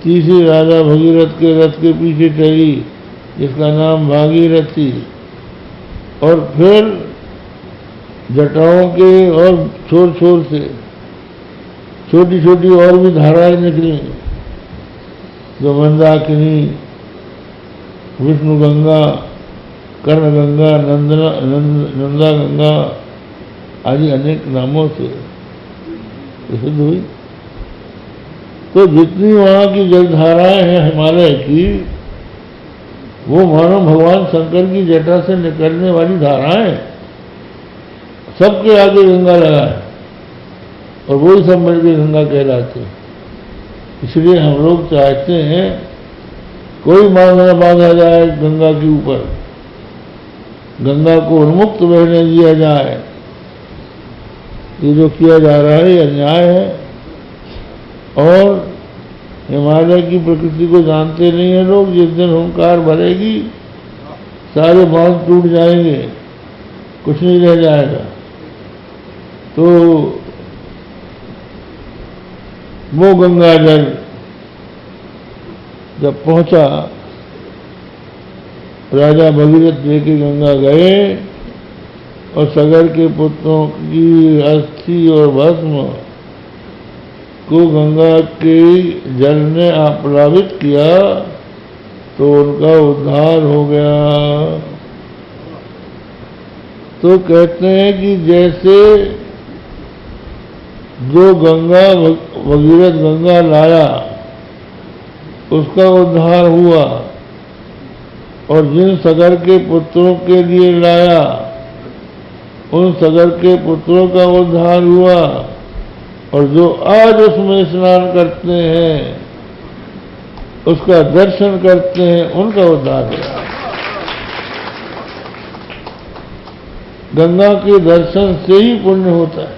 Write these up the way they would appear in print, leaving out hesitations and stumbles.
तीसरी राजा भगीरथ के रथ के पीछे चली, जिसका नाम भागीरथी। और फिर जटाओं के और छोर छोर से छोटी छोटी और भी धाराएं निकली, जो मंदाकिनी, विष्णु गंगा, कर्ण गंगा, नंदा गंगा आदि अनेक नामों से प्रसिद्ध हुई। तो जितनी वहां की जलधाराएं हैं हिमालय की, वो मानो भगवान शंकर की जटा से निकलने वाली धाराएं, सबके आगे गंगा लगा है और वही सब मिलकर गंगा कहलाते हैं। इसलिए हम लोग चाहते हैं कोई मांग न बांधा जाए गंगा के ऊपर, गंगा को उन्मुक्त बहने दिया जाए। ये जो किया जा रहा है ये अन्याय है। और हिमालय की प्रकृति को जानते नहीं है लोग। जिस दिन हुंकार भरेगी सारे बांध टूट जाएंगे, कुछ नहीं रह जाएगा। तो वो गंगा जल जब पहुंचा, राजा भगीरथ लेके गंगा गए और सगर के पुत्रों की अस्थि और भस्म को गंगा के जल ने आप्लावित किया, तो उनका उद्धार हो गया। तो कहते हैं कि जैसे जो गंगा भगीरथ गंगा लाया उसका उद्धार हुआ, और जिन सगर के पुत्रों के लिए लाया उन सगर के पुत्रों का उद्धार हुआ, और जो आज उसमें स्नान करते हैं, उसका दर्शन करते हैं, उनका उद्धार हुआ। गंगा के दर्शन से ही पुण्य होता है।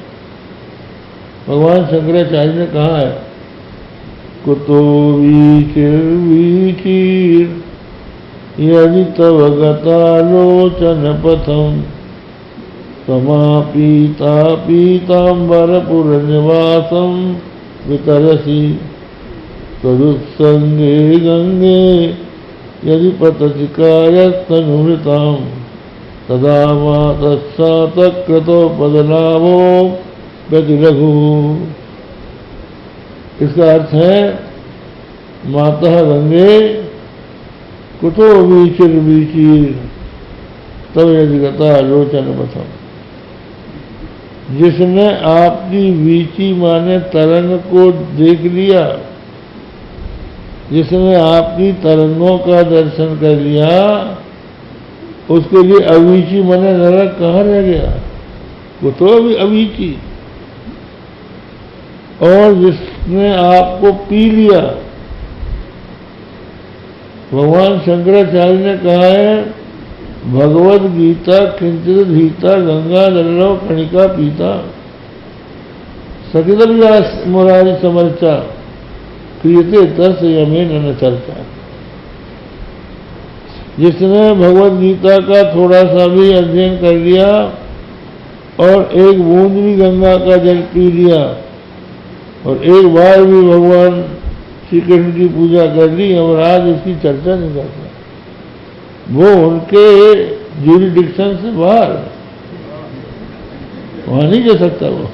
भगवान शंकराचार्य ने कहा है, कुतो वीचीर यदि तव गतालोचन पथम समापीता पीतांबरपुर निवासम वितरसी तदुत्संगे गंगे यदि पतति कायस्तनुमृताम तदा मातस्सा तकृतो पदलाभो व्यतिलघु। इसका अर्थ है, माता गंगे कुतो वीचिर वीचीर तब यदि गता लोचन पथम। जिसने आपकी वीची माने तरंग को देख लिया, जिसने आपकी तरंगों का दर्शन कर लिया, उसके लिए अवीची माने नरक कहाँ रह गया? वो तो अभी अवीची। और जिसने आपको पी लिया, भगवान शंकराचार्य ने कहा है, भगवद गीता किंचित धीता गंगा जलरव कणिका पीता सकित मुरारी समर्चा क्रियते तर्स यमेन न चर्चा। जिसने भगवद गीता का थोड़ा सा भी अध्ययन कर लिया और एक बूंद भी गंगा का जल पी लिया और एक बार भी भगवान श्री कृष्ण की पूजा कर ली और आज उसकी चर्चा नहीं करता, वो उनके ज्यूरिडिक्शन से बाहर, वहां नहीं जा सकता। वो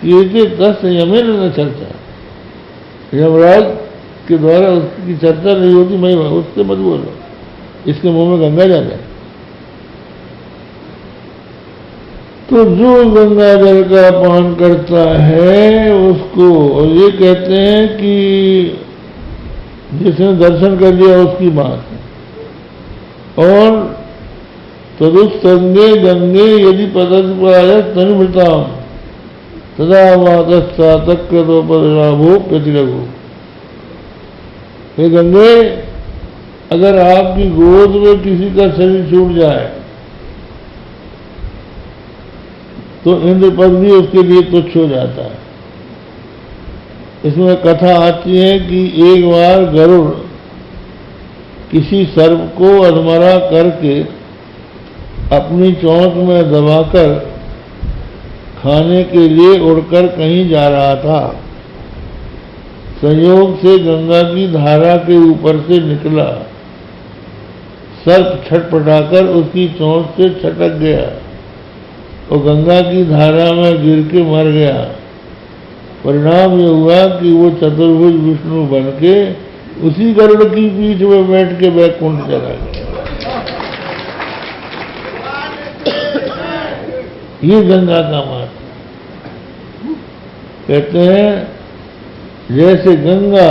ये 10 यमेन न चर्चा, यमराज के द्वारा उसकी चर्चा नहीं होती। मैं उससे मत बोलो, इसके मुंह में गंगा जा जाए। तो जो गंगा जल का पान करता है उसको, और ये कहते हैं कि जिसने दर्शन कर लिया उसकी बात है। और तदुत्संगे गंगे यदि पदस्पाय तनुमृताम तदा मातस्सा तकृतो पदलाभो व्यतिलघु। हे गंगे, अगर आपकी गोद में किसी का शरीर छूट जाए तो इंद्र पद भी उसके लिए तुच्छ हो जाता है। इसमें कथा आती है कि एक बार गरुड़ किसी सर्प को अधमरा करके अपनी चोंच में दबाकर खाने के लिए उड़कर कहीं जा रहा था। संयोग से गंगा की धारा के ऊपर से निकला। सर्प छटपटाकर उसकी चोंच से छटक गया और गंगा की धारा में गिर के मर गया। परिणाम यह हुआ कि वो चतुर्भुज विष्णु बन के उसी गरुड़ की पीठ में बैठ के वैकुंठ चला गया। ये गंगा का महत्व। कहते हैं जैसे गंगा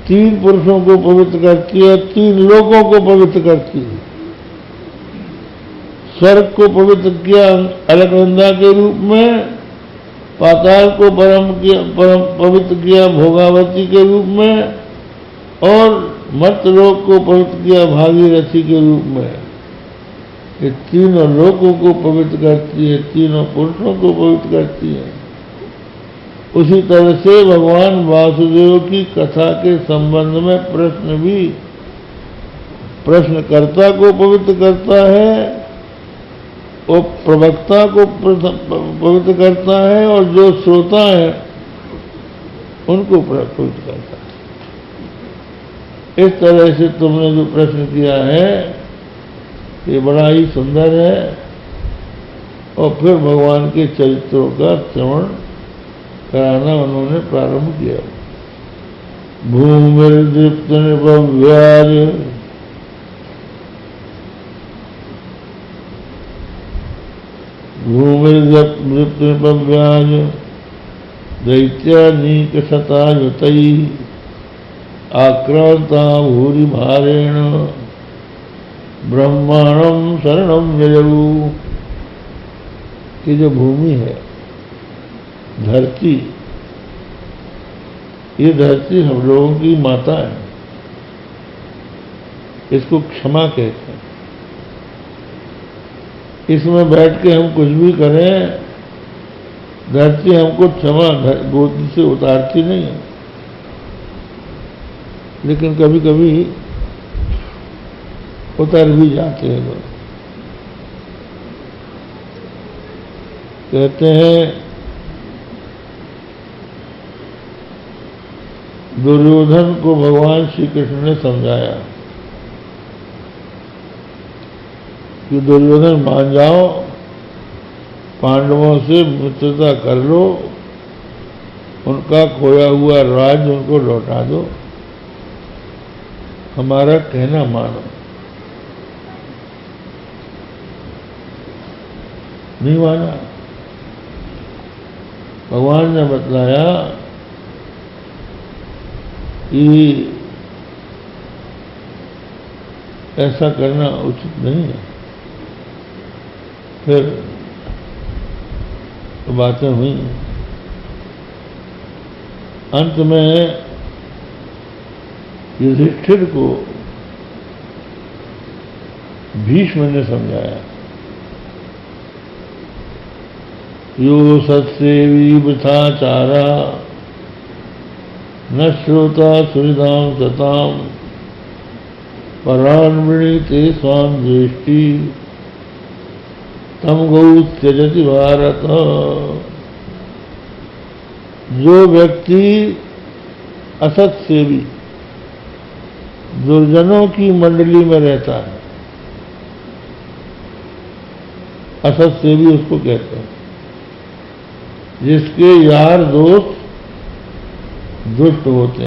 3 पुरुषों को पवित्र करती है, 3 लोगों को पवित्र करती है। स्वर्ग को पवित्र किया अलकनंदा के रूप में, पाताल को परम पवित्र किया भोगावती के रूप में, और मर्त्यलोक को पवित्र किया भागीरथी के रूप में। ये तीनों लोगों को पवित्र करती है, तीनों पुरुषों को पवित्र करती है। उसी तरह से भगवान वासुदेव की कथा के संबंध में प्रश्न भी प्रश्नकर्ता को पवित्र करता है और प्रवक्ता को पवित्र करता है, और जो श्रोता है उनको पवित्र करता है। इस तरह से तुमने जो प्रश्न किया है ये बड़ा ही सुंदर है। और फिर भगवान के चरित्रों का श्रवण कराना उन्होंने प्रारंभ किया। भूमिर्दृप्त निपव्याज भूमिर्दृप्त निपव्याज दैत्यानीक शतायुतई आक्रांता भूरि भारेण ब्रह्मांडम शरणम ययऊ। ये जो भूमि है, धरती, ये धरती हम लोगों की माता है। इसको क्षमा कहते हैं। इसमें बैठ के हम कुछ भी करें, धरती हमको क्षमा गोदी से उतारती नहीं है। लेकिन कभी कभी उतर भी जाते हैं लोग। कहते हैं दुर्योधन को भगवान श्री कृष्ण ने समझाया कि दुर्योधन मान जाओ, पांडवों से मित्रता कर लो, उनका खोया हुआ राज उनको लौटा दो, हमारा कहना मानो। नहीं माना। भगवान ने बतलाया कि ऐसा करना उचित नहीं है। फिर तो बातें हुई। अंत में युधिष्ठिर को भीष्म ने समझाया, यो सत्सेवी वृथाचारा न श्रोता सुहृदां सताम परान् वृणीते स्वाम दृष्टि तम गौ त्यजति भारत। जो व्यक्ति असत सेवी दुर्जनों की मंडली में रहता है, असत सेवी उसको कहते हैं, जिसके यार दोस्त दुष्ट होते हैं।